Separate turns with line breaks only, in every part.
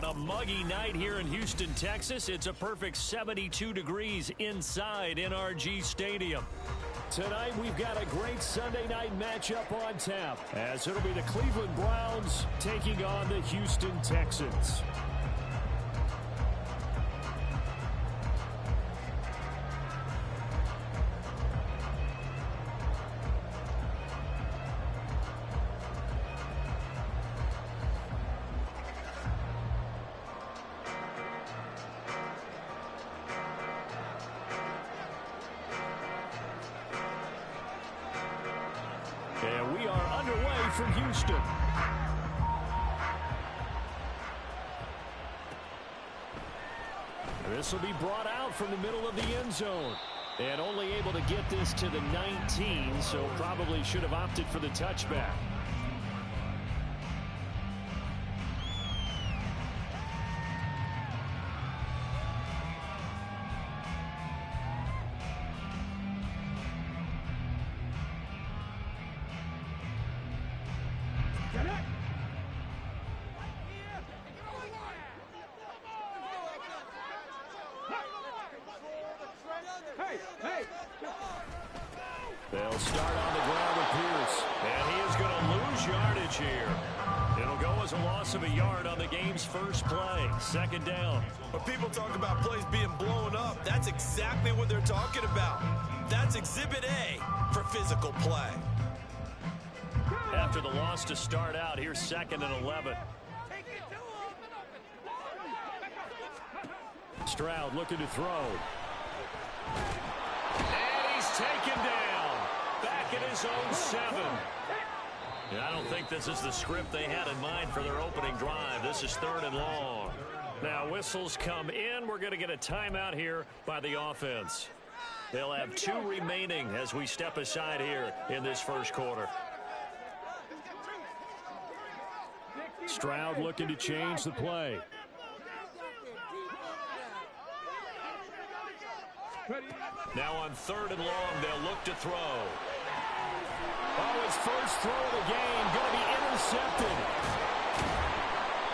a muggy night here in Houston, Texas. It's a perfect 72 degrees inside NRG Stadium.
Tonight, we've got a great Sunday night matchup on tap, as it'll be the Cleveland Browns taking on the Houston Texans. And we are underway from Houston. This will be brought out from the middle of the end zone. And only able to get this to the 19, so probably should have opted for the touchback. They'll start on the ground with Pierce. And he is going to lose yardage here. It'll go as a loss of a yard on the game's first play. Second down.
When people talk about plays being blown up, that's exactly what they're talking about. That's Exhibit A for physical play.
After the loss to start out, here's 2nd and 11. Stroud looking to throw. And he's taken down. Back at his own 7. And I don't think this is the script they had in mind for their opening drive. This is 3rd and long. Now whistles come in. We're going to get a timeout here by the offense. They'll have 2 remaining as we step aside here in this first quarter.
Stroud looking to change the play.
Now on 3rd and long, they'll look to throw.
Oh, his first throw of the game going to be intercepted.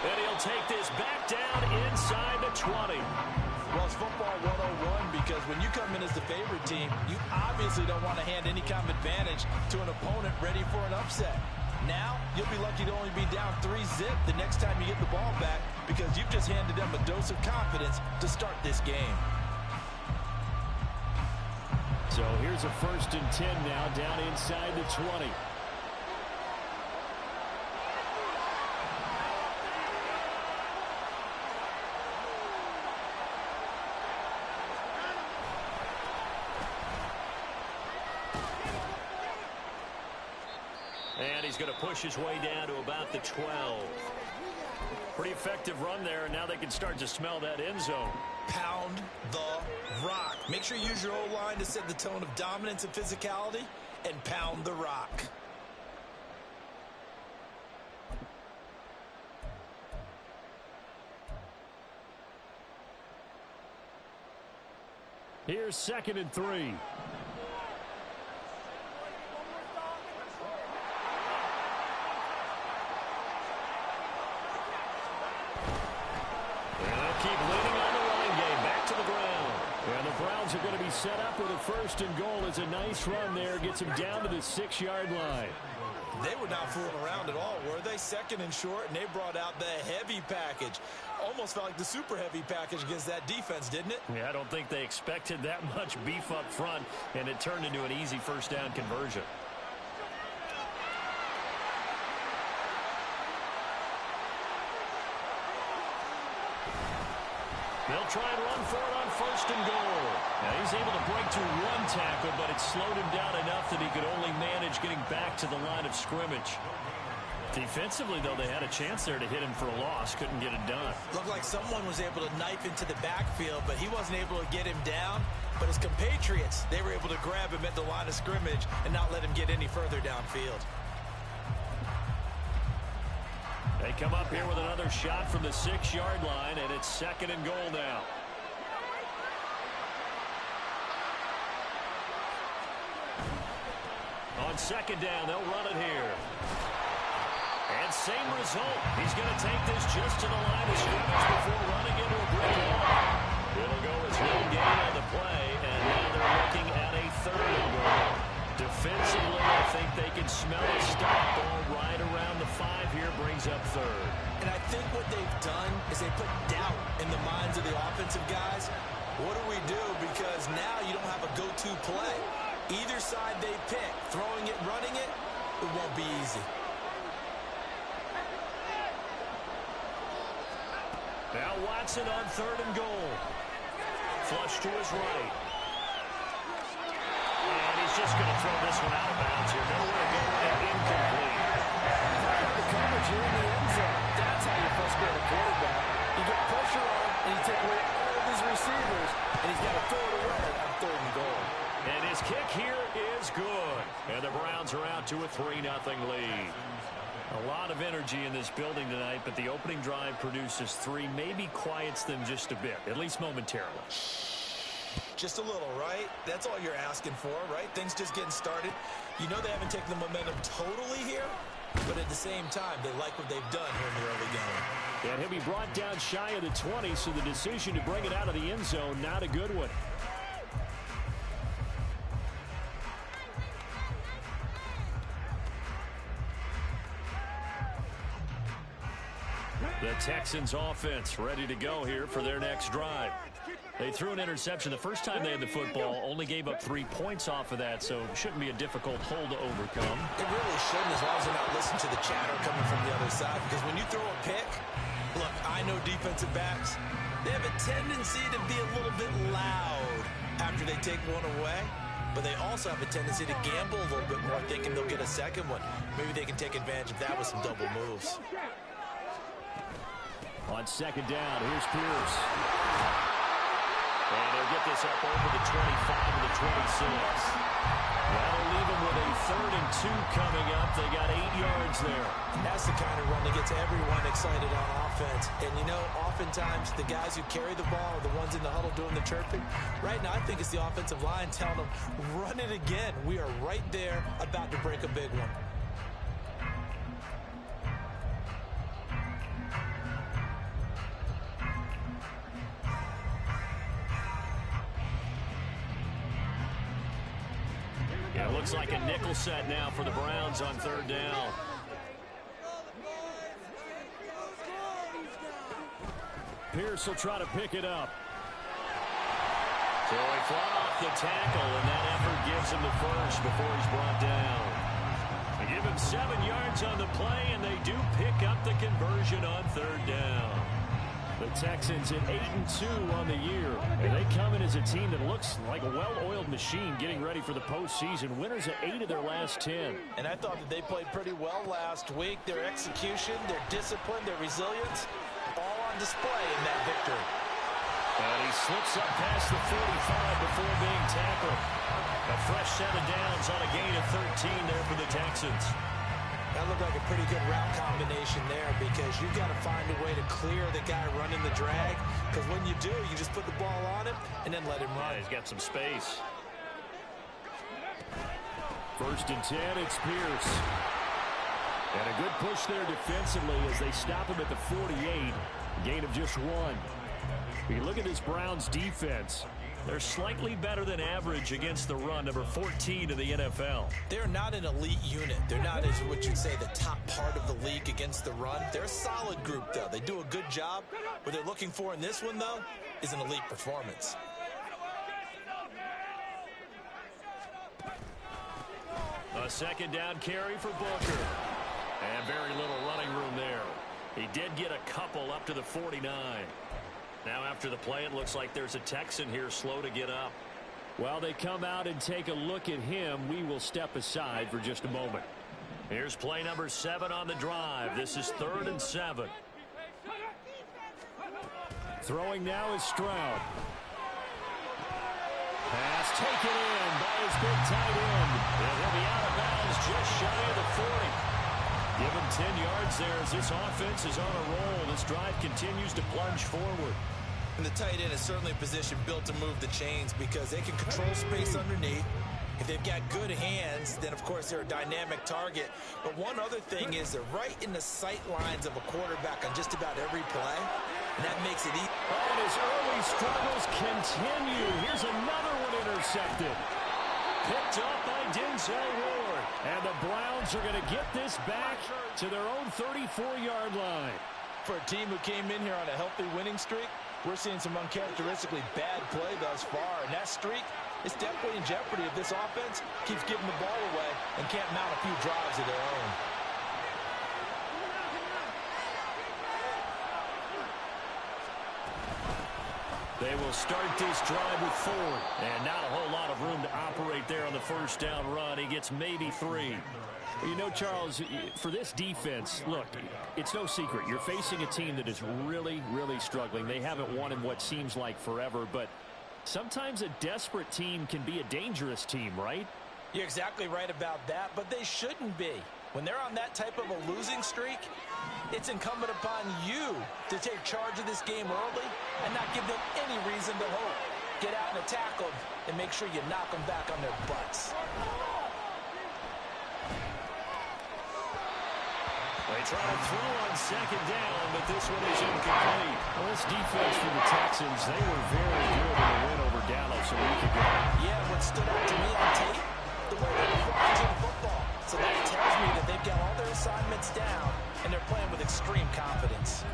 And he'll take this back down inside the 20.
Well, it's football 101 because when you come in as the favorite team, you obviously don't want to hand any kind of advantage to an opponent ready for an upset. Now, you'll be lucky to only be down 3-0 the next time you get the ball back because you've just handed them a dose of confidence to start this game.
So here's a 1st and 10 now down inside the 20.
And he's going to push his way down to about the 12. Pretty effective run there, and now they can start to smell that end zone.
Pound the rock. Make sure you use your O-line to set the tone of dominance and physicality, and pound the rock.
Here's 2nd and 3. Browns are going to be set up with a 1st and goal. It's a nice run there. Gets him down to the 6-yard line.
They were not fooling around at all, were they? 2nd and short, and they brought out the heavy package. Almost felt like the super heavy package against that defense, didn't it?
Yeah, I don't think they expected that much beef up front, and it turned into an easy 1st down conversion. They'll try and run for it on 1st and goal. Now he's able to break through 1 tackle, but it slowed him down enough that he could only manage getting back to the line of scrimmage. Defensively, though, they had a chance there to hit him for a loss. Couldn't get it done.
Looked like someone was able to knife into the backfield, but he wasn't able to get him down. But his compatriots, they were able to grab him at the line of scrimmage and not let him get any further downfield.
They come up here with another shot from the 6-yard line, and it's 2nd and goal now. On 2nd down, they'll run it here. And same result. He's going to take this just to the line of scrimmage before running into a brick wall. It'll go as no gain on the play, and now they're looking at a 3rd and goal. Defensively, I think they can smell a stop. Ball right around the 5 here, brings up 3rd.
And I think what they've done is they put doubt in the minds of the offensive guys. What do we do? Because now you don't have a go-to play. Either side they pick, throwing it, running it, it won't be easy.
Now Watson on 3rd and goal. Flush to his right. And he's just going to throw this one out of bounds here. Nowhere to go and incomplete.
The coverage here in the end zone. That's how you frustrate a quarterback. You get pressure on, and you take away all of his receivers, and he's got to throw it away on 3rd and goal.
And his kick here is good. And the Browns are out to a 3-0 lead. A lot of energy in this building tonight, but the opening drive produces 3, maybe quiets them just a bit, at least momentarily.
Just a little, right? That's all you're asking for, right? Things just getting started. You know they haven't taken the momentum totally here, but at the same time, they like what they've done here in the early game.
And he'll be brought down shy of the 20, so the decision to bring it out of the end zone, not a good one.
The Texans offense ready to go here for their next drive. They threw an interception the first time they had the football, only gave up 3 points off of that, so it shouldn't be a difficult hole to overcome.
It really shouldn't, as long as they're not listening to the chatter coming from the other side, because when you throw a pick, look, I know defensive backs, they have a tendency to be a little bit loud after they take one away, but they also have a tendency to gamble a little bit more, thinking they'll get a second one. Maybe they can take advantage of that with some double moves.
On 2nd down, here's Pierce.
And they'll get this up over the 25 to the 26. That'll leave them with a 3rd and 2 coming up. They got 8 yards there.
That's the kind of run that gets everyone excited on offense. And, you know, oftentimes the guys who carry the ball are the ones in the huddle doing the chirping. Right now, I think it's the offensive line telling them, run it again. We are right there about to break a big one.
It looks like a nickel set now for the Browns on 3rd down.
Pierce will try to pick it up.
So he fought off the tackle, and that effort gives him the first before he's brought down. They give him 7 yards on the play, and they do pick up the conversion on 3rd down.
The Texans at 8-2 on the year. And they come in as a team that looks like a well-oiled machine getting ready for the postseason. Winners of 8 of their last 10.
And I thought that they played pretty well last week. Their execution, their discipline, their resilience, all on display in that victory.
And he slips up past the 45 before being tackled. A fresh set of downs on a gain of 13 there for the Texans.
That looked like a pretty good route combination there, because you've got to find a way to clear the guy running the drag, because when you do, you just put the ball on him and then let him run.
Yeah, he's got some space.
1st and 10, it's Pierce. And a good push there defensively as they stop him at the 48. Gain of just 1. You look at this Browns defense.
They're slightly better than average against the run, number 14 in the NFL.
They're not an elite unit. They're not, as what you'd say, the top part of the league against the run. They're a solid group, though. They do a good job. What they're looking for in this one, though, is an elite performance.
A 2nd down carry for Booker. And very little running room there. He did get a couple up to the 49. Now after the play, it looks like there's a Texan here slow to get up.
While they come out and take a look at him, we will step aside for just a moment.
Here's play number 7 on the drive. This is 3rd and 7.
Throwing now is Stroud. Pass taken in by his big tight end.
And he'll be out of bounds just shy of the 40. Give him 10 yards there as this offense is on a roll. This drive continues to plunge forward.
And the tight end is certainly a position built to move the chains, because they can control space underneath. If they've got good hands, then, of course, they're a dynamic target. But one other thing is they're right in the sight lines of a quarterback on just about every play, and that makes it easy.
Oh, and his early struggles continue. Here's another one intercepted. Picked up by Denzel Ward. And the Browns are going to get this back to their own 34-yard line.
For a team who came in here on a healthy winning streak, we're seeing some uncharacteristically bad play thus far. And that streak is definitely in jeopardy if this offense keeps giving the ball away and can't mount a few drives of their own.
They will start this drive with Ford. And not a whole lot of room to operate there on the first down run. He gets maybe 3. You know, Charles, for this defense, look, it's no secret. You're facing a team that is really, really struggling. They haven't won in what seems like forever, but sometimes a desperate team can be a dangerous team, right?
You're exactly right about that, but they shouldn't be. When they're on that type of a losing streak, it's incumbent upon you to take charge of this game early and not give them any reason to hope. Get out and attack them and make sure you knock them back on their butts.
They try to throw on second down, but this one is incomplete. Well, this defense for the Texans, they were very good in the win over Dallas a week ago.
Yeah, what stood out to me on tape, the way they were watching football. So that tells me that they've got all their assignments down, and they're playing with extreme confidence.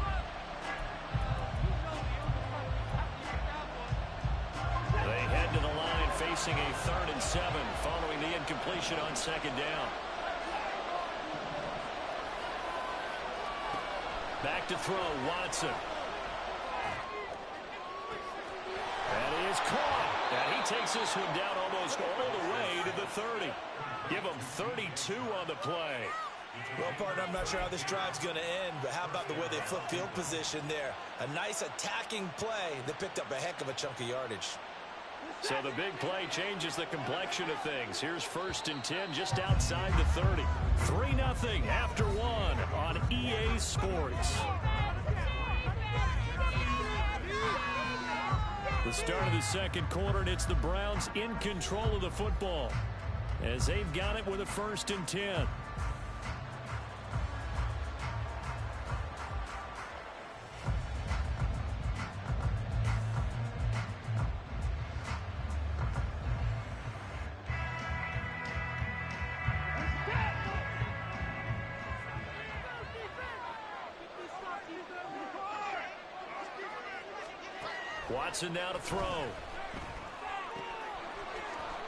They head to the line facing a 3rd and 7 following the incompletion on second down. Back to throw, Watson. And he is caught. And he takes this one down almost all the way to the 30. Give him 32 on the play.
Well, partner, I'm not sure how this drive's going to end, but how about the way they flip field position there? A nice attacking play that picked up a heck of a chunk of yardage.
So the big play changes the complexion of things. Here's 1st and 10 just outside the 30. 3-0 after 1 on EA Sports. The start of the second quarter, and it's the Browns in control of the football as they've got it with a 1st and 10. Watson now to throw.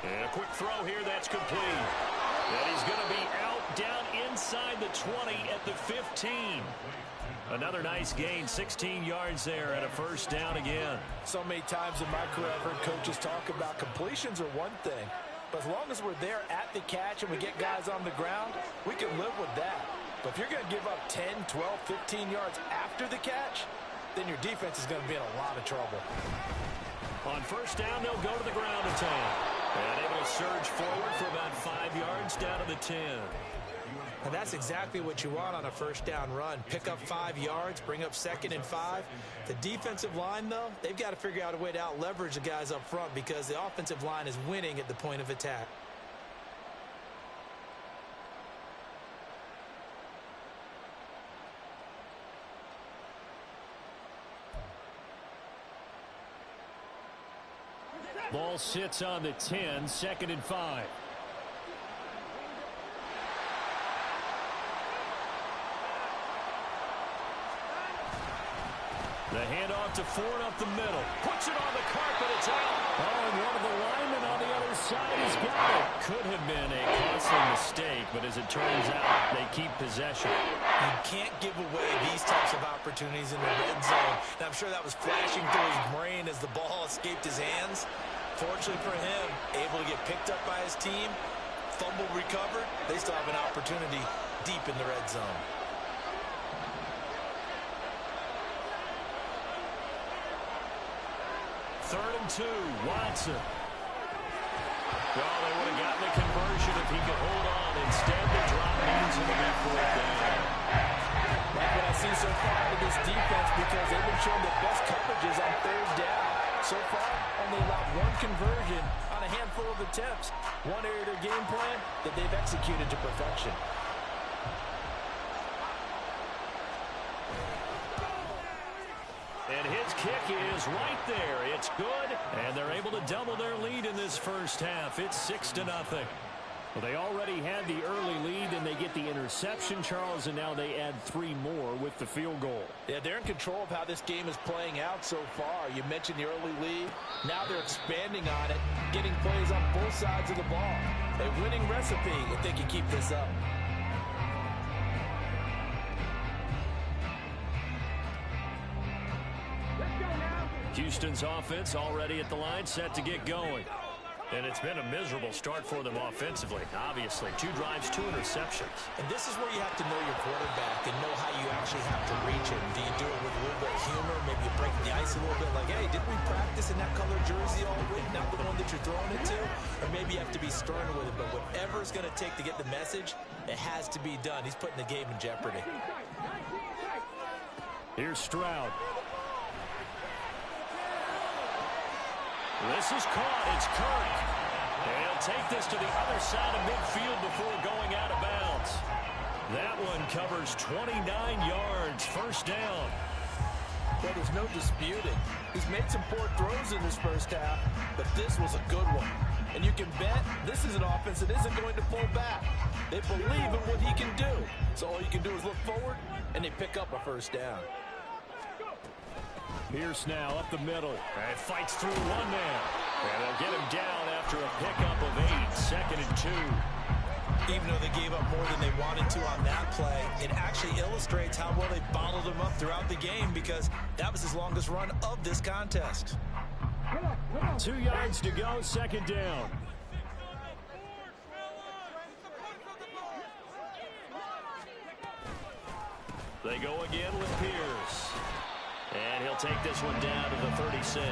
And a quick throw here, that's complete. And he's going to be out down inside the 20 at the 15. Another nice gain, 16 yards there and a 1st down again.
So many times in my career I've heard coaches talk about completions are one thing, but as long as we're there at the catch and we get guys on the ground, we can live with that. But if you're going to give up 10, 12, 15 yards after the catch, then your defense is going to be in a lot of trouble.
On 1st down, they'll go to the ground attack. And able to surge forward for about 5 yards down to the 10.
And that's exactly what you want on a 1st down run. Pick up 5 yards, bring up 2nd and 5. The defensive line, though, they've got to figure out a way to out-leverage the guys up front because the offensive line is winning at the point of attack.
Ball sits on the 10, 2nd and 5. The handoff to Ford up the middle. Puts it on the carpet. It's out. Oh, and one of the linemen on the other side has got it. Could have been a costly mistake, but as it turns out, they keep possession.
You can't give away these types of opportunities in the red zone. And I'm sure that was flashing through his brain as the ball escaped his hands. Fortunately for him, able to get picked up by his team, fumble recovered. They still have an opportunity deep in the red zone.
3rd and 2, Watson. Well, they would have gotten the conversion if he could hold on. Instead, the drop means it'll be 4th down.
Like what I see so far out of this defense because they've been showing the best coverages on 3rd down. So far, only allowed 1 conversion on a handful of attempts. one area of their game plan that they've executed to perfection.
And his kick is right there. It's good, and they're able to double their lead in this first half. It's 6-0.
Well, they already had the early lead, and they get the interception, Charles, and now they add 3 more with the field goal.
Yeah, they're in control of how this game is playing out so far. You mentioned the early lead. Now they're expanding on it, getting plays on both sides of the ball. A winning recipe if they can keep this up.
Houston's offense already at the line, set to get going. And it's been a miserable start for them offensively, obviously. 2 drives, 2 interceptions.
And this is where you have to know your quarterback and know how you actually have to reach him. Do you do it with a little bit of humor? Maybe you break the ice a little bit like, hey, didn't we practice in that color jersey all week, not the one that you're throwing it to? Or maybe you have to be stern with it. But whatever it's going to take to get the message, it has to be done. He's putting the game in jeopardy.
Here's Stroud.
This is caught. It's Kirk. And he'll take this to the other side of midfield before going out of bounds. That one covers 29 yards. First down.
Well, there's no disputing. He's made some poor throws in this first half, but this was a good one. And you can bet this is an offense that isn't going to pull back. They believe in what he can do. So all you can do is look forward, and they pick up a first down.
Pierce now up the middle.
And fights through one man. And they'll get him down after a pickup of 8. 2nd and 2.
Even though they gave up more than they wanted to on that play, it actually illustrates how well they bottled him up throughout the game because that was his longest run of this contest.
2 yards to go, 2nd down.
They go again with Pierce. And he'll take this one down to the 36.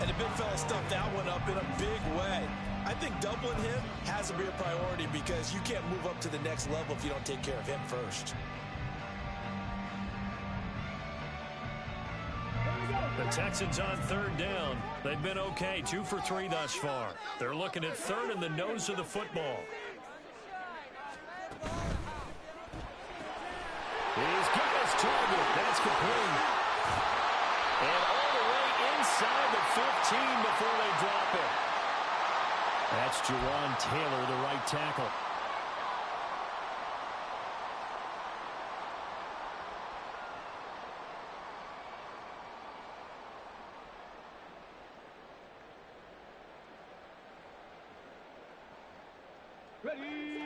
And the big fella stuffed that one up in a big way. I think doubling him has to be a priority because you can't move up to the next level if you don't take care of him first.
The Texans on 3rd down. They've been okay, 2 for 3 thus far. They're looking at 3rd in the nose of the football.
He's got his target. That's complete.
And all the way inside the 15 before they drop it.
That's Jawan Taylor, the right tackle.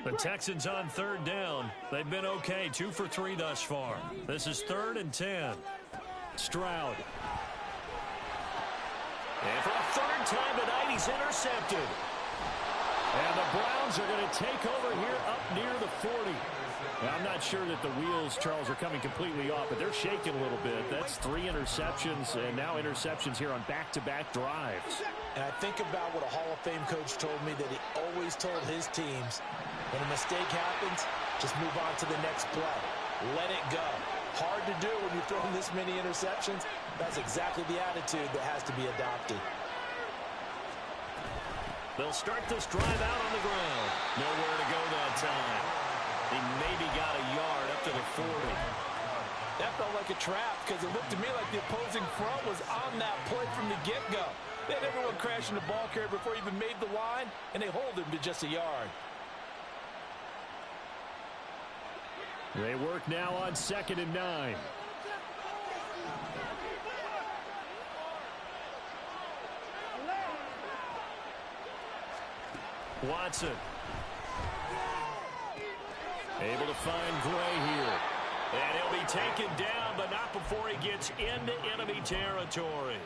The Texans on 3rd down. They've been okay, 2 for 3 thus far. This is 3rd and 10.
Stroud.
And for a 3rd time tonight, he's intercepted.
And the Browns are going to take over here up near the 40. Now, I'm not sure that the wheels, Charles, are coming completely off, but they're shaking a little bit. That's 3 interceptions, and now interceptions here on back-to-back drives.
And I think about what a Hall of Fame coach told me that he always told his teams, when a mistake happens, just move on to the next play. Let it go. Hard to do when you're throwing this many interceptions. That's exactly the attitude that has to be adopted.
They'll start this drive out on the ground. Nowhere to go that time. He maybe got a yard up to the 40.
That felt like a trap because it looked to me like the opposing front was on that play from the get-go. They had everyone crashing the ball carrier before he even made the line, and they hold him to just a yard.
They work now on 2nd and 9.
Watson. Able to find Gray here. And he'll be taken down, but not before he gets into enemy territory.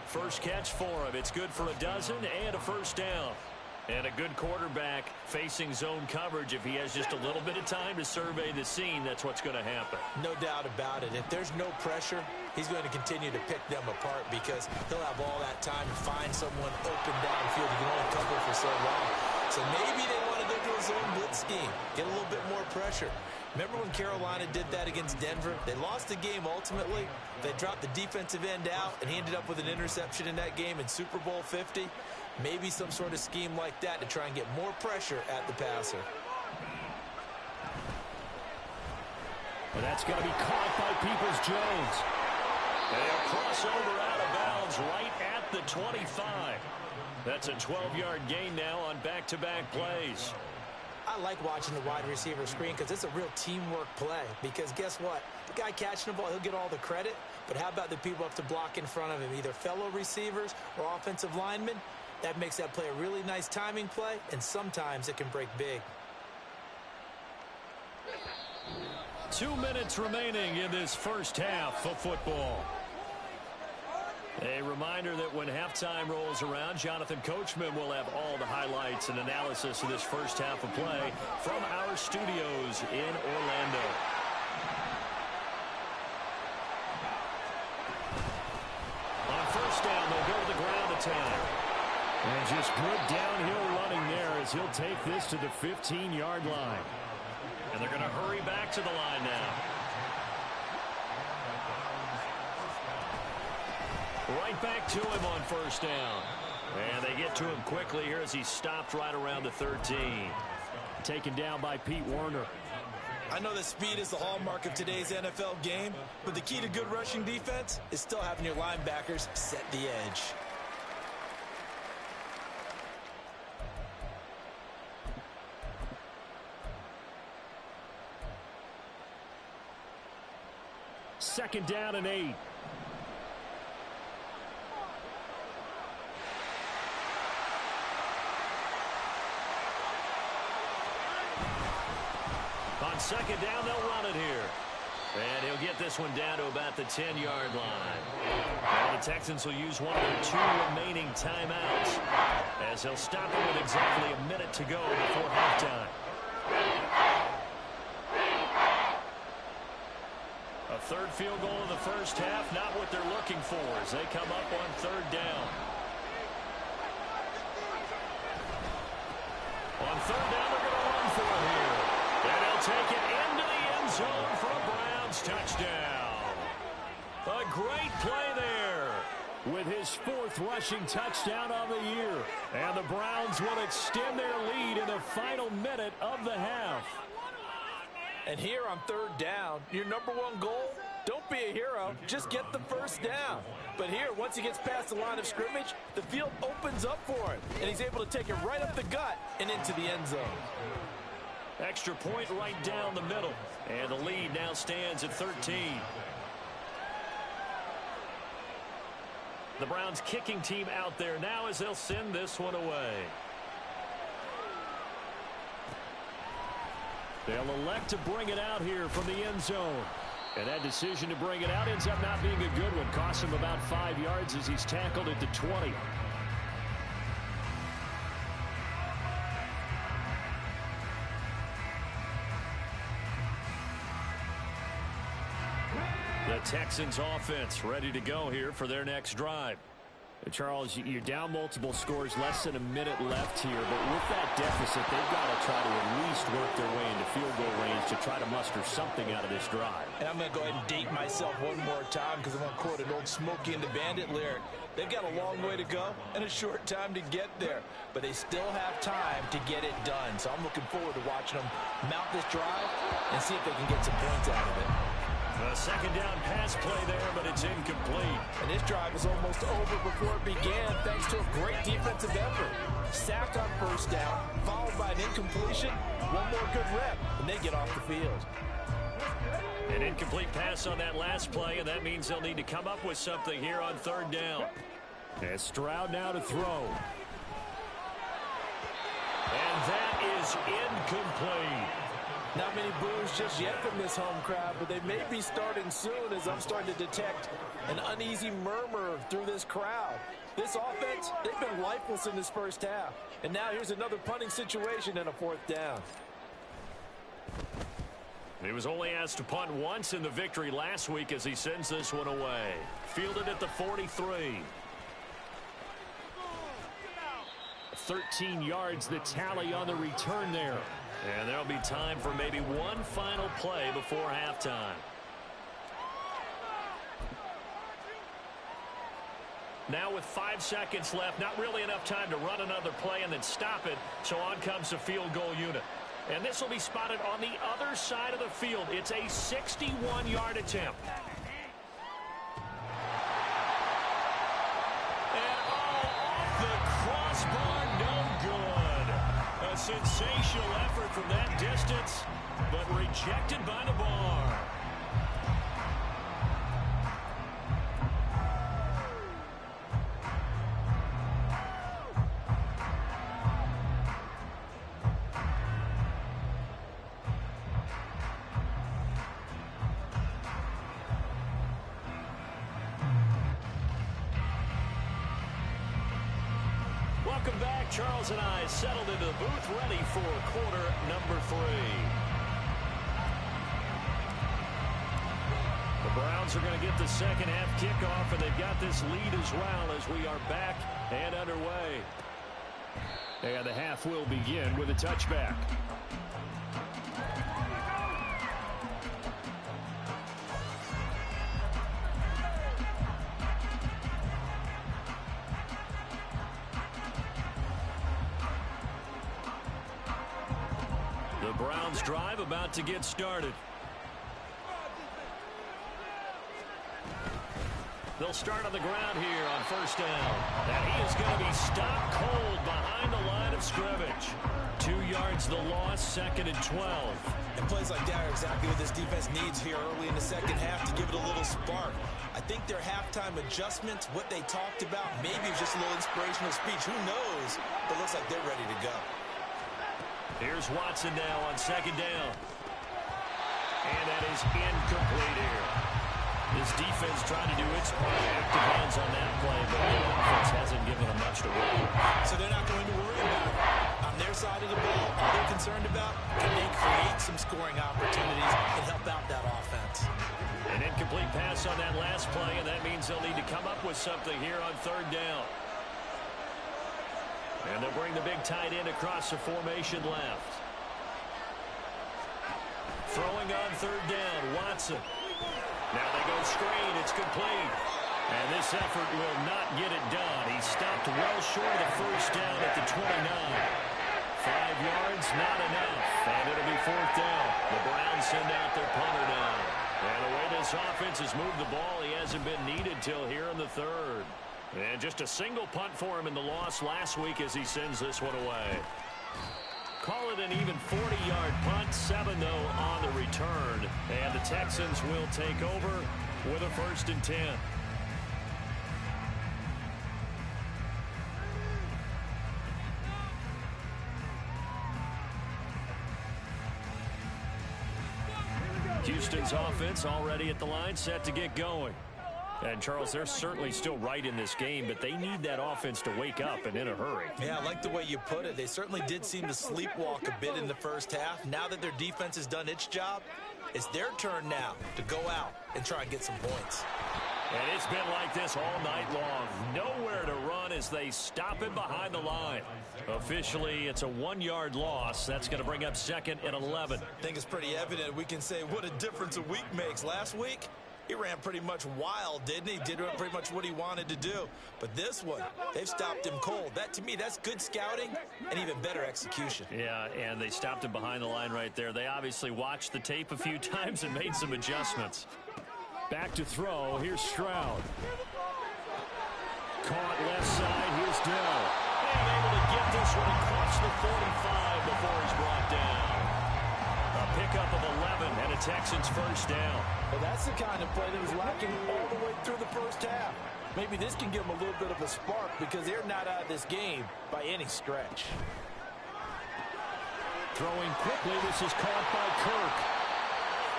First catch for him. It's good for a dozen and a first down. And a good quarterback facing zone coverage. If he has just a little bit of time to survey the scene, that's what's going to happen.
No doubt about it. If there's no pressure, he's going to continue to pick them apart because he'll have all that time to find someone open downfield. He can only cover for so long. So maybe they want to go to a zone blitz scheme, get a little bit more pressure. Remember when Carolina did that against Denver? They lost the game ultimately. They dropped the defensive end out, and he ended up with an interception in that game in Super Bowl 50. Maybe some sort of scheme like that to try and get more pressure at the passer.
And that's going to be caught by Peoples-Jones.
And he'll cross over out of bounds right at the 25. That's a 12-yard gain now on back-to-back plays.
I like watching the wide receiver screen because it's a real teamwork play. Because guess what? The guy catching the ball, he'll get all the credit. But how about the people up to block in front of him, either fellow receivers or offensive linemen? That makes that play a really nice timing play, and sometimes it can break big.
2 minutes remaining in this first half of football. A reminder that when halftime rolls around, Jonathan Coachman will have all the highlights and analysis of this first half of play from our studios in Orlando. On first down, they'll go to the ground attack.
And just good downhill running there as he'll take this to the 15-yard line.
And they're going to hurry back to the line now. Right back to him on first down. And they get to him quickly here as he stopped right around the 13.
Taken down by Pete Werner.
I know that speed is the hallmark of today's NFL game, but the key to good rushing defense is still having your linebackers set the edge.
Second down and 8.
On second down, they'll run it here. And he'll get this one down to about the 10-yard line. And the Texans will use one of their 2 remaining timeouts as they'll stop it with exactly a minute to go before halftime. A third field goal in the first half, not what they're looking for as they come up on third down. On third down, they're going to run for it here. And he'll take it into the end zone for a Browns touchdown. A great play there.
With his 4th rushing touchdown of the year. And the Browns will extend their lead in the final minute of the half.
And here on third down, your number 1 goal, don't be a hero, just get the first down. But here, once he gets past the line of scrimmage, the field opens up for him, and he's able to take it right up the gut and into the end zone.
Extra point right down the middle, and the lead now stands at 13. The Browns kicking team out there now as they'll send this one away.
They'll elect to bring it out here from the end zone. And that decision to bring it out ends up not being a good one. Costs him about 5 yards as he's tackled at the 20.
The Texans offense ready to go here for their next drive.
Charles, you're down multiple scores, less than a minute left here, but with that deficit, they've got to try to at least work their way into field goal range to try to muster something out of this drive.
And I'm going to go ahead and date myself one more time because I'm going to quote an old Smokey and the Bandit lyric. They've got a long way to go and a short time to get there, but they still have time to get it done. So I'm looking forward to watching them mount this drive and see if they can get some points out of it.
A second down pass play there, but it's incomplete.
And this drive is almost over before it began thanks to a great defensive effort. Sacked on first down, followed by an incompletion, one more good rep, and they get off the field.
An incomplete pass on that last play, and that means they'll need to come up with something here on third down.
And Stroud now to throw.
And that is incomplete.
Not many boos just yet from this home crowd, but they may be starting soon as I'm starting to detect an uneasy murmur through this crowd. This offense, they've been lifeless in this first half. And now here's another punting situation and a 4th down.
He was only asked to punt once in the victory last week as he sends this one away. Fielded at the 43.
13 yards, the tally on the return there.
And there'll be time for maybe one final play before halftime. Now with 5 seconds left, not really enough time to run another play and then stop it. So on comes the field goal unit. And this will be spotted on the other side of the field. It's a 61-yard attempt. And off the crossbar, no good. A sensational effort from that distance, but rejected by the bar. Welcome back. Charles and I settled into the booth, ready for quarter number 3. The Browns are going to get the second half kickoff, and they've got this lead as well as we are back and underway.
And the half will begin with a touchback.
The Browns drive about to get started. They'll start on the ground here on first down. And he is going to be stopped cold behind the line of scrimmage. 2 yards the loss, 2nd and 12.
And plays like that are exactly what this defense needs here early in the second half to give it a little spark. I think their halftime adjustments, what they talked about, maybe it was just a little inspirational speech. Who knows? But it looks like they're ready to go.
Here's Watson now on second down. And that is incomplete here. This defense trying to do its part. Active hands on that play, but the offense hasn't given them much to work with.
So they're not going to worry about it. On their side of the ball, all they're concerned about, can they create some scoring opportunities and help out that offense?
An incomplete pass on that last play, and that means they'll need to come up with something here on third down. And they'll bring the big tight end across the formation left. Throwing on third down, Watson. Now they go screen. It's complete. And this effort will not get it done. He stopped well short of the first down at the 29. 5 yards, not enough. And it'll be fourth down. The Browns send out their punter now. And the way this offense has moved the ball, he hasn't been needed till here in the third. And just a single punt for him in the loss last week as he sends this one away. Call it an even 40-yard punt, 7 though on the return. And the Texans will take over with a 1st and 10. Houston's offense already at the line, set to get going. And, Charles, they're certainly still right in this game, but they need that offense to wake up and in a hurry.
Yeah, I like the way you put it. They certainly did seem to sleepwalk a bit in the first half. Now that their defense has done its job, it's their turn now to go out and try and get some points.
And it's been like this all night long. Nowhere to run as they stop him behind the line. Officially, it's a 1-yard loss. That's going to bring up 2nd and 11.
I think it's pretty evident. We can say what a difference a week makes. Last week, he ran pretty much wild, didn't he? Did pretty much what he wanted to do. But this one, they've stopped him cold. That, to me, that's good scouting and even better execution.
Yeah, and they stopped him behind the line right there. They obviously watched the tape a few times and made some adjustments.
Back to throw. Here's Stroud. Caught left side. Here's Dell.
And able to get this one across the 45 before he's brought down. A pickup of 11 and a Texans 1st down.
Well, that's the kind of play that was lacking all the way through the first half. Maybe this can give them a little bit of a spark because they're not out of this game by any stretch.
Throwing quickly. This is caught by Kirk.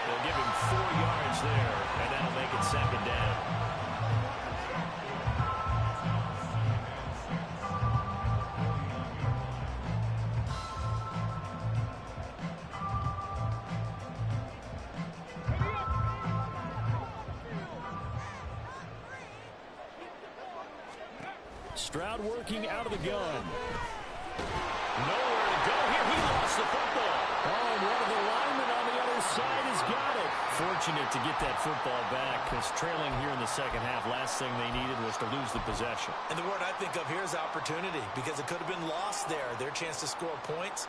They'll give him 4 yards there, and that'll make it 2nd down.
Stroud working out of the gun.
Fortunate to get that football back, because trailing here in the second half, last thing they needed was to lose the possession.
And the word I think of here is opportunity, because it could have been lost there, their chance to score points.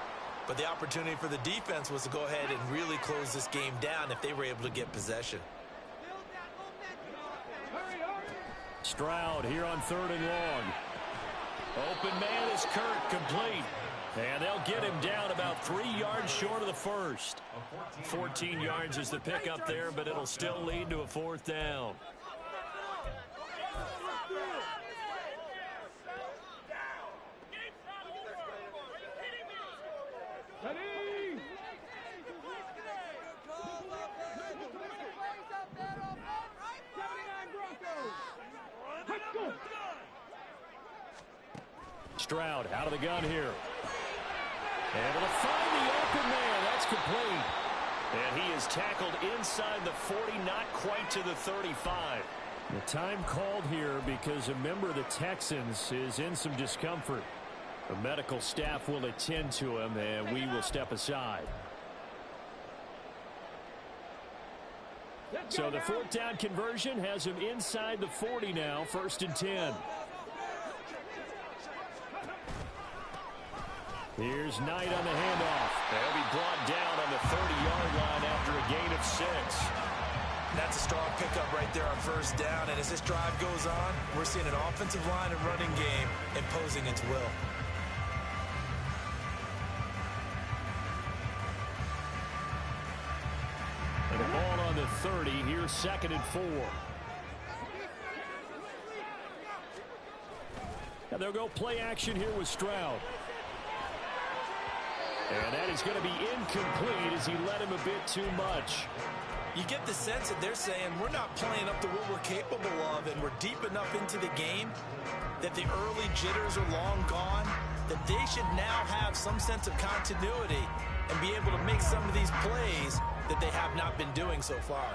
But the opportunity for the defense was to go ahead and really close this game down if they were able to get possession.
Stroud here on 3rd and long.
Open man is Kirk, complete. And they'll get him down about 3 yards short of the first. 14 yards is the pickup there, but it'll still lead to a 4th down.
Stroud out of the gun here. Able to find the open man. That's complete.
And he is tackled inside the 40, not quite to the 35.
The time called here because a member of the Texans is in some discomfort. The medical staff will attend to him, and we will step aside. So the 4th down conversion has him inside the 40 now, 1st and 10. Here's Knight on the handoff.
They'll be brought down on the 30-yard line after a gain of 6.
That's a strong pickup right there on 1st down. And as this drive goes on, we're seeing an offensive line and running game imposing its will.
And the ball on the 30. Here's 2nd and 4. And they'll go play action here with Stroud. And that is going to be incomplete as he led him a bit too much.
You get the sense that they're saying we're not playing up to what we're capable of, and we're deep enough into the game that the early jitters are long gone, that they should now have some sense of continuity and be able to make some of these plays that they have not been doing so far.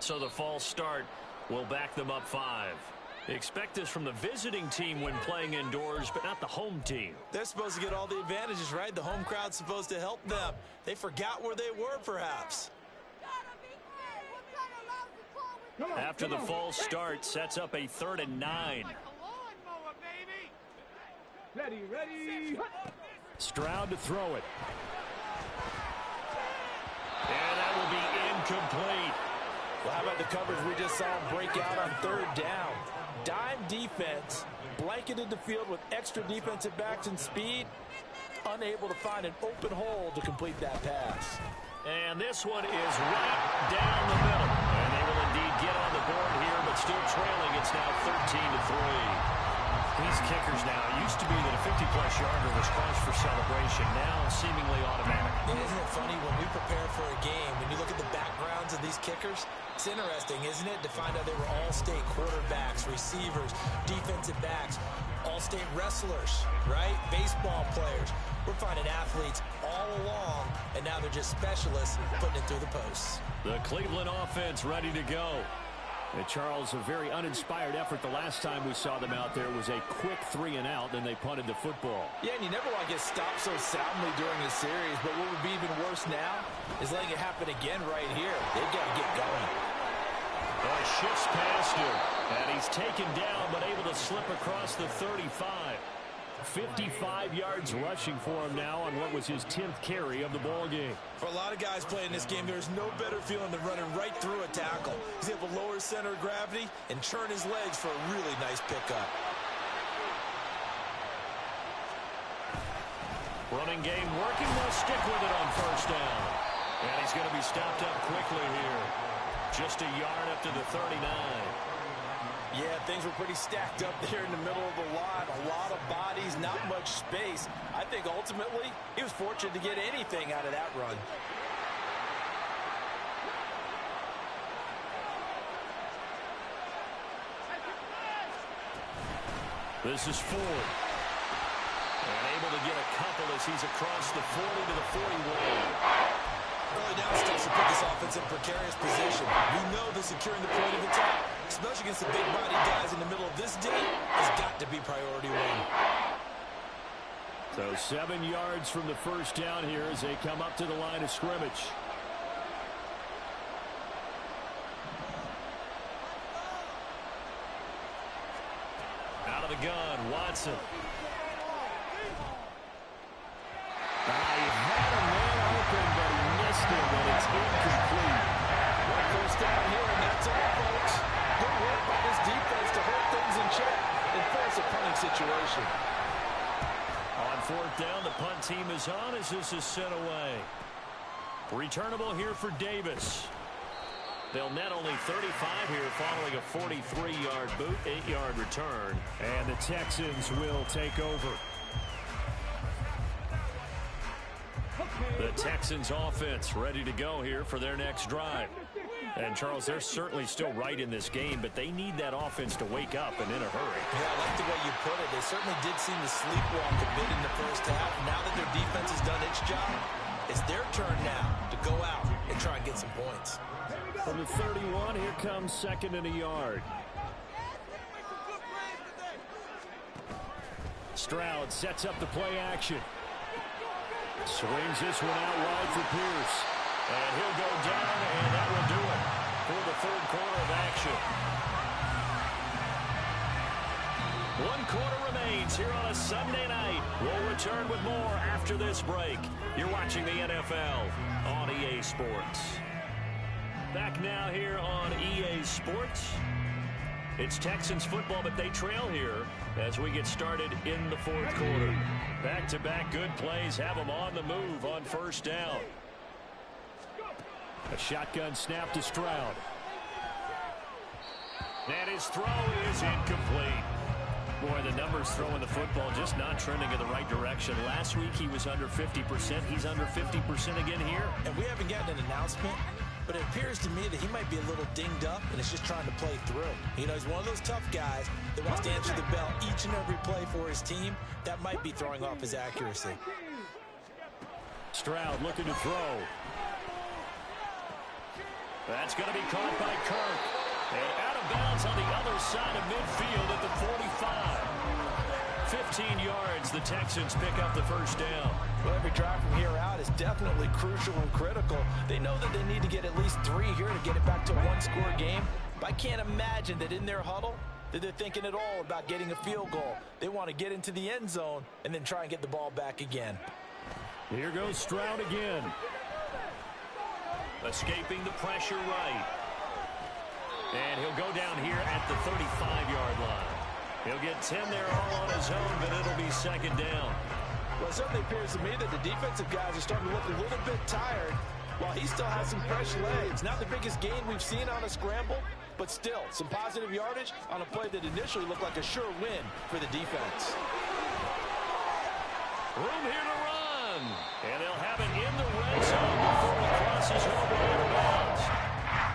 So the false start will back them up 5. Expect this from the visiting team when playing indoors, but not the home team.
They're supposed to get all the advantages, right? The home crowd's supposed to help them. They forgot where they were, perhaps.
After the false start, sets up a 3rd and 9.
Ready.
Stroud to throw it.
And that will be incomplete.
Well, how about the coverage we just saw him break out on 3rd down? Dime defense, blanketed the field with extra defensive backs and speed, unable to find an open hole to complete that pass.
And this one is right down the middle. And they will indeed get on the board here, but still trailing. It's now 13-3. These kickers now, it used to be that a 50-plus yarder was cause for celebration. Now seemingly automatic.
Isn't it funny when we prepare for a game, when you look at the backgrounds of these kickers, it's interesting, isn't it, to find out they were all-state quarterbacks, receivers, defensive backs, all-state wrestlers, right? Baseball players. We're finding athletes all along, and now they're just specialists putting it through the posts.
The Cleveland offense ready to go.
And Charles, a very uninspired effort the last time we saw them out there was a quick 3 and out, then they punted the football.
Yeah, and you never want to get stopped so soundly during a series, but what would be even worse now is letting it happen again right here. They've got to get going.
Oh, shifts past him, and he's taken down but able to slip across the 35.
55 yards rushing for him now on what was his 10th carry of the ball game.
For a lot of guys playing this game, there's no better feeling than running right through a tackle. He's able to lower center of gravity and churn his legs for a really nice pickup.
Running game working. They'll stick with it on 1st down. And he's going to be stopped up quickly here. Just a yard up to the 39.
Yeah, things were pretty stacked up there in the middle of the line. A lot of bodies, not much space. I think ultimately he was fortunate to get anything out of that run.
This is Ford. And able to get a couple as he's across the 40 to the 41.
Early down steps to put this offense in a precarious position. We know that securing the point of attack, especially against the big-bodied guys in the middle of this D, has got to be priority 1.
So 7 yards from the first down here as they come up to the line of scrimmage.
Out of the gun, Watson.
He had a man open, but he missed him, and it's incomplete.
One first down here, and that's all, folks. Good work by this defense to hold things in check and force a punting situation.
On fourth down, the punt team is on as this is sent away. Returnable here for Davis. They'll net only 35 here following a 43-yard boot, 8-yard return.
And the Texans will take over.
The Texans offense ready to go here for their next drive. And, Charles, they're certainly still right in this game, but they need that offense to wake up and in a hurry.
Yeah, I like the way you put it. They certainly did seem to sleepwalk a bit in the first half. Now that their defense has done its job, it's their turn now to go out and try and get some points.
From the 31, here comes 2nd and a yard. Stroud sets up the play action. Swings this one out wide for Pierce.
And he'll go down, and that will do it for the third quarter of action. 1 quarter remains here on a Sunday night. We'll return with more after this break. You're watching the NFL on EA Sports. Back now here on EA Sports. It's Texans football, but they trail here as we get started in the fourth quarter. Back-to-back good plays have them on the move on first down.
A shotgun snap to Stroud.
And his throw is incomplete. Boy, the numbers throwing the football just not trending in the right direction. Last week he was under 50%. He's under 50% again here.
And we haven't gotten an announcement, but it appears to me that he might be a little dinged up and is just trying to play through. You know, he's one of those tough guys that wants to answer the bell each and every play for his team. That might be throwing off his accuracy.
Stroud looking to throw.
That's going to be caught by Kirk. And out of bounds on the other side of midfield at the 45. 15 yards, the Texans pick up the first down.
Well, every drive from here out is definitely crucial and critical. They know that they need to get at least 3 here to get it back to a one-score game. But I can't imagine that in their huddle that they're thinking at all about getting a field goal. They want to get into the end zone and then try and get the ball back again.
Here goes Stroud again.
Escaping the pressure right. And he'll go down here at the 35-yard line. He'll get 10 there all on his own, but it'll be second down.
Well, it certainly appears to me that the defensive guys are starting to look a little bit tired while he still has some fresh legs. Not the biggest gain we've seen on a scramble, but still some positive yardage on a play that initially looked like a sure win for the defense.
Room here to run. And they'll have it in the red zone before he crosses over out of bounds.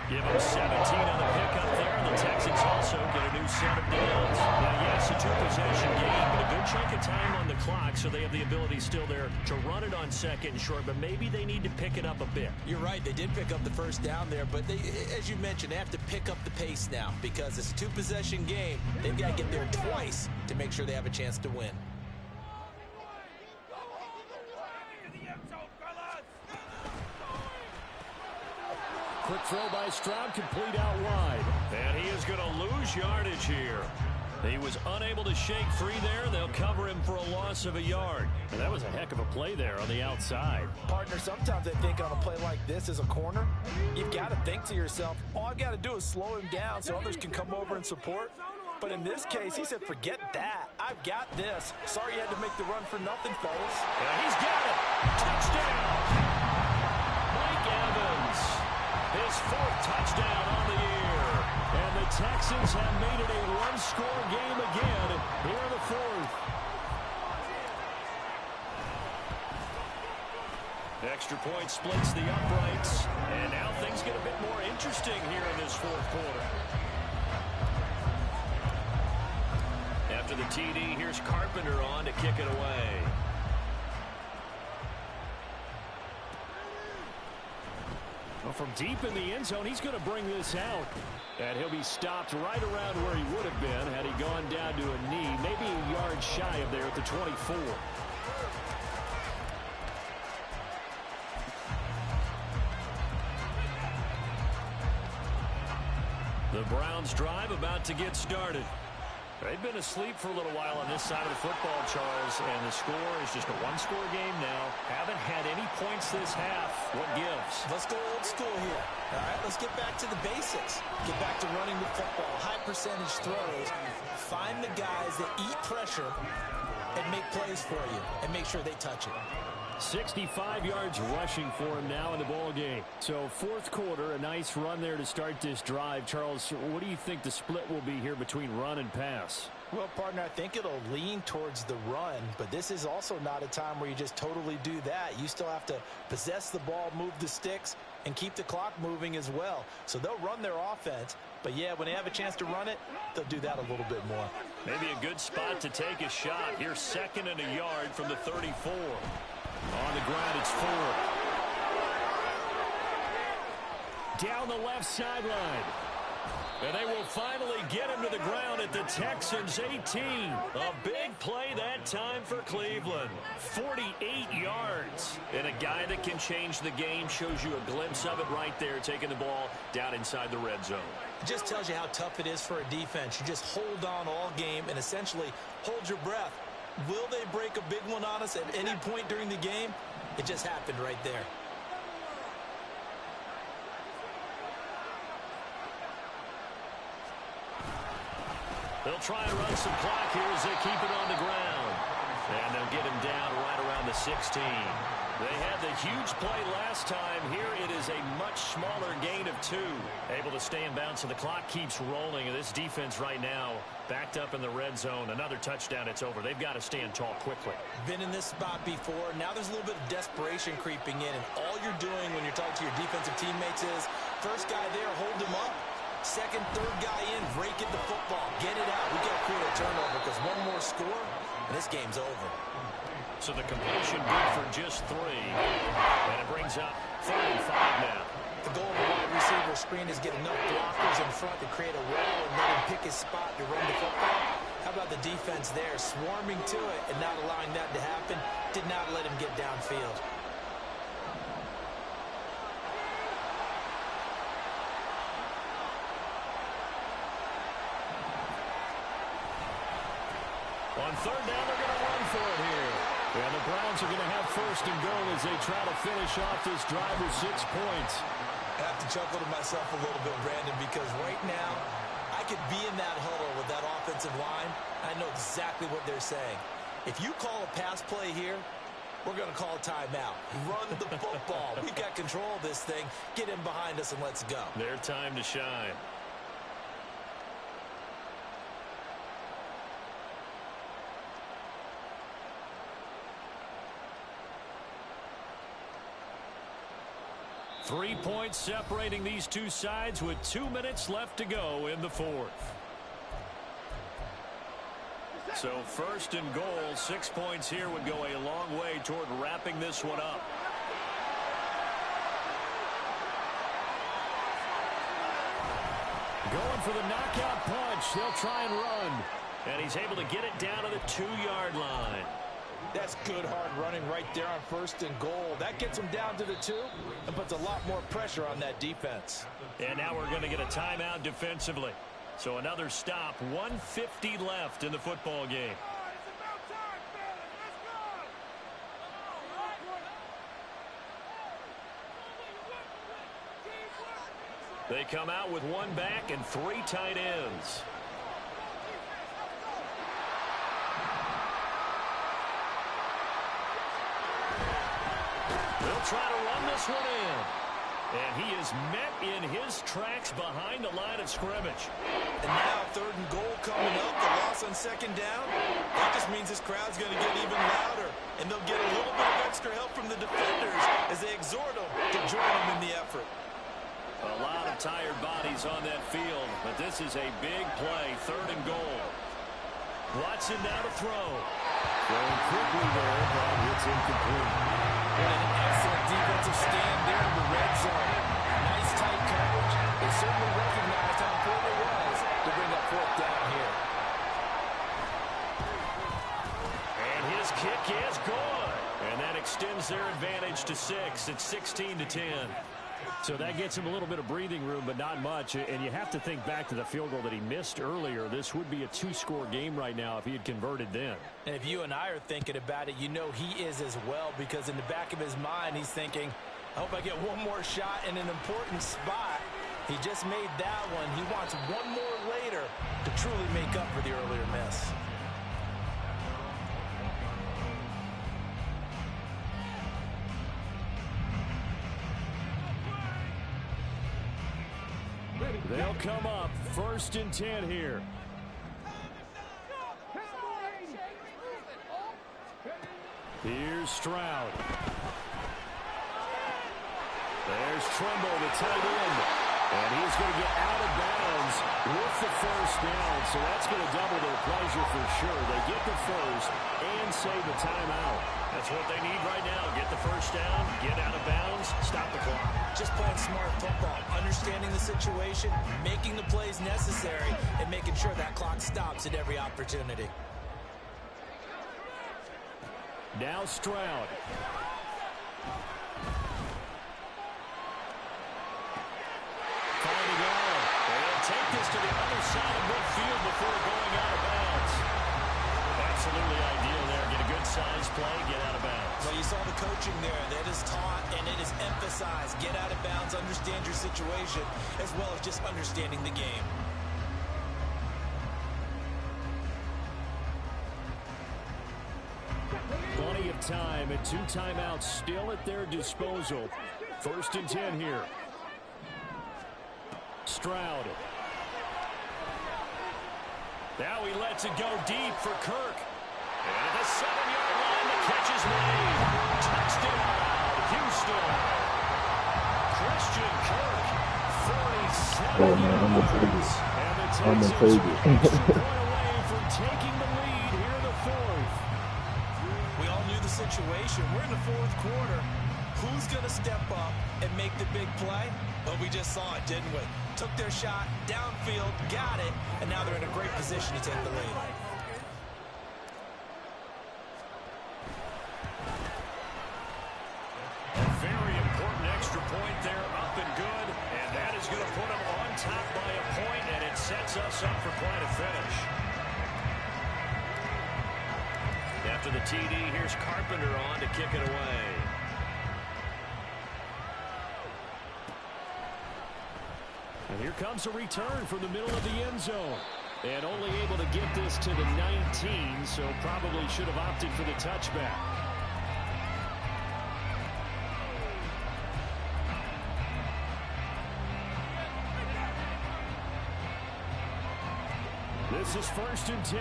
Give him 17 on the pickup there, and the Texans also get a new set of downs. Now, yes, a 2-possession game, but a good chunk of time on the clock, so they have the ability still there to run it on second and short, but maybe they need to pick it up a bit.
You're right, they did pick up the first down there, but they, as you mentioned, they have to pick up the pace now because it's a 2-possession game. They've got to get there twice to make sure they have a chance to win.
Quick throw by Stroud, complete out wide.
And he is going to lose yardage here. He was unable to shake free there. They'll cover him for a loss of a yard.
And that was a heck of a play there on the outside.
Partner, sometimes I think on a play like this as a corner, you've got to think to yourself, all I've got to do is slow him down so others can come over and support. But in this case, he said, forget that. I've got this. Sorry you had to make the run for nothing, fellas.
Yeah, he's got it. Touchdown. Mike Evans. His 4th touchdown on the year.
And the Texans have made it a one-score game again here in the 4th.
Extra point splits the uprights. And now things get a bit more interesting here in this 4th quarter. After the TD, here's Carpenter on to kick it away.
from deep in the end zone, he's going to bring this out. And he'll be stopped right around where he would have been had he gone down to a knee, maybe a yard shy of there at the 24.
The Browns drive about to get started. They've been asleep for a little while on this side of the football, Charles, and the score is just a one-score game now. Haven't had any points this half. What gives?
Let's go old school here. All right, let's get back to the basics. Get back to running the football, high percentage throws. Find the guys that eat pressure and make plays for you and make sure they touch it.
65 yards rushing for him now in the ball game. So fourth quarter, a nice run there to start this drive. Charles, what do you think the split will be here between run and pass?
Well, partner, I think it'll lean towards the run, but this is also not a time where you just totally do that. You still have to possess the ball, move the sticks, and keep the clock moving as well. So they'll run their offense, but yeah, when they have a chance to run it, they'll do that a little bit more.
Maybe a good spot to take a shot. Here's 2nd and a yard from the 34. On the ground, it's 4.
Down the left sideline.
And they will finally get him to the ground at the Texans' 18. A big play that time for Cleveland. 48 yards. And a guy that can change the game shows you a glimpse of it right there, taking the ball down inside the red zone.
It just tells you how tough it is for a defense. You just hold on all game and essentially hold your breath. Will they break a big one on us at any point during the game? It just happened right there.
They'll try and run some clock here as they keep it on the ground. And they'll get him down right around the 16. They had the huge play last time. Here it is a much smaller gain of 2. Able to stay in bounds, so the clock keeps rolling. And this defense right now backed up in the red zone. Another touchdown, it's over. They've got to stand tall quickly.
Been in this spot before. Now there's a little bit of desperation creeping in. And all you're doing when you're talking to your defensive teammates is, first guy there, hold him up. Second, third guy in, rake at the football. Get it out. We got to create a turnover because one more score, and this game's over.
So the completion good for just 3. And it brings up 3rd and 5 now.
The goal of a wide receiver screen is get enough blockers in front to create a wall and let him pick his spot to run the football. How about the defense there, swarming to it and not allowing that to happen? Did not let him get downfield.
On 3rd down, they're going to run for it here.
And the Browns are going to have 1st and goal as they try to finish off this drive with 6 points.
I have to chuckle to myself a little bit, Brandon, because right now I could be in that huddle with that offensive line. I know exactly what they're saying. If you call a pass play here, we're going to call a timeout. Run the football. We've got control of this thing. Get in behind us and let's go.
Their time to shine. Three points separating these two sides with 2 minutes left to go in the 4th. So 1st and goal, 6 points here would go a long way toward wrapping this one up.
Going for the knockout punch. They'll try and run.
And he's able to get it down to the 2-yard line.
That's good hard running right there on 1st and goal. That gets him down to the 2 and puts a lot more pressure on that defense.
And now we're going to get a timeout defensively. So another stop, 1:50 left in the football game. They come out with 1 back and 3 tight ends. They'll try to run this one in. And he is met in his tracks behind the line of scrimmage.
And now 3rd and goal coming up. The loss on 2nd down. That just means this crowd's going to get even louder. And they'll get a little bit of extra help from the defenders as they exhort them to join them in the effort.
A lot of tired bodies on that field, but this is a big play, 3rd and goal. Watson now to throw.
Going quickly there, but it's incomplete.
What an excellent defensive stand there in the red zone. Now They certainly recognized how important it was to bring up fourth down here.
And his kick is good. And that extends their advantage to 6. It's 16-10.
So that gets him a little bit of breathing room, but not much. And you have to think back to the field goal that he missed earlier. This would be a 2-score game right now if he had converted then.
And if you and I are thinking about it, you know he is as well, because in the back of his mind, he's thinking, I hope I get one more shot in an important spot. He just made that one. He wants one more later to truly make up for the earlier miss.
They'll come up 1st and 10 here. Here's Stroud. There's Tremble, the tight end. And he's going to get out of bounds with the first down. So that's going to double their pleasure for sure. They get the first and save the timeout.
That's what they need right now. Get the first down, get out of bounds, stop the clock.
Just playing smart football, understanding the situation, making the plays necessary, and making sure that clock stops at every opportunity.
Now Stroud.
Finding Allen. They'll take this to the other side of midfield before going out of bounds. Absolutely ideal there. Get a good size play, get out of bounds.
Well, you saw the coaching there. That is taught and it is emphasized. Get out of bounds, understand your situation, as well as just understanding the game.
Plenty of time and 2 timeouts still at their disposal. 1st and 10 here. Stroud.
Now he lets it go deep for Kirk. And at the 7-yard line, the catch is made. Touchdown, Houston. Christian Kirk, 47 yards. And the Texans going away from taking the lead here in the 4th.
We all knew the situation. We're in the 4th quarter. Who's going to step up and make the big play? Well, we just saw it, didn't we? Took their shot, downfield, got it, and now they're in a great position to take the lead.
A very important extra point there, up and good, and that is going to put them on top by a point, and it sets us up for quite a finish. After the TD, here's Carpenter on to kick it away.
And here comes a return from the middle of the end zone. And only able to get this to the 19, so probably should have opted for the touchback. This is 1st and 10.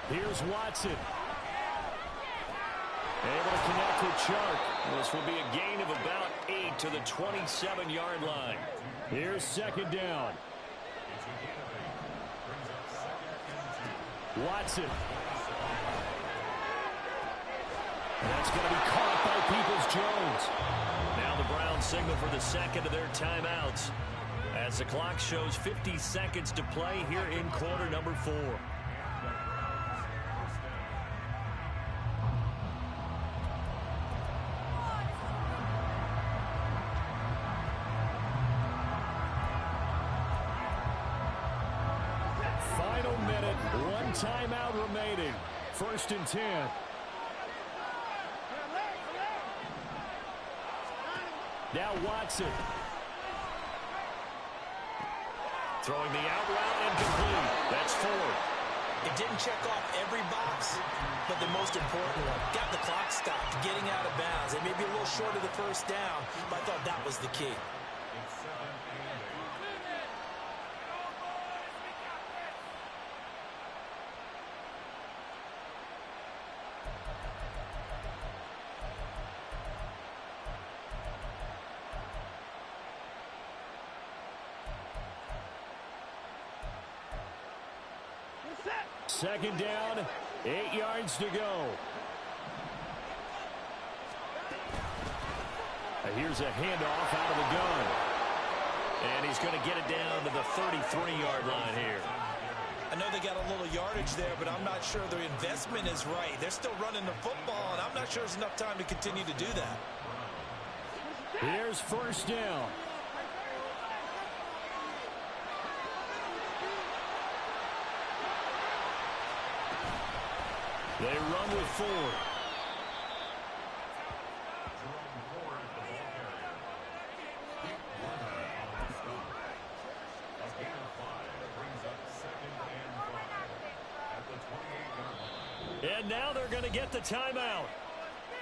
Here's Watson. Able to connect with Chark.
This will be a gain of about 8 to the 27-yard line.
Here's 2nd down. Watson. That's going to be caught by Peoples-Jones.
Now the Browns signal for the second of their timeouts as the clock shows 50 seconds to play here in quarter number 4.
Final minute, 1 timeout remaining. 1st and 10. Now Watson.
Throwing the out route and complete. That's 4.
It didn't check off every box, but the most important one, got the clock stopped, getting out of bounds. It may be a little short of the first down, but I thought that was the key.
Second down, 8 yards to go. Here's a handoff out of the gun.
And he's going to get it down to the 33-yard line here.
I know they got a little yardage there, but I'm not sure their investment is right. They're still running the football, and I'm not sure there's enough time to continue to do that.
Here's first down. They run with Ford.
And now they're going to get the timeout.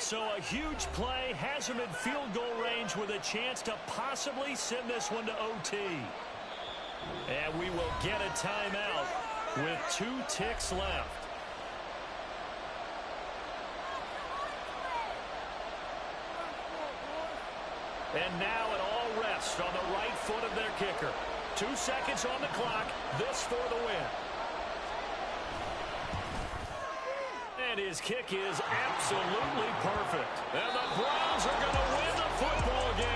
So a huge play has them in field goal range with a chance to possibly send this one to OT. And we will get a timeout with 2 ticks left. And now it all rests on the right foot of their kicker. 2 seconds on the clock. This for the win. And his kick is absolutely perfect. And the Browns are going to win the football game.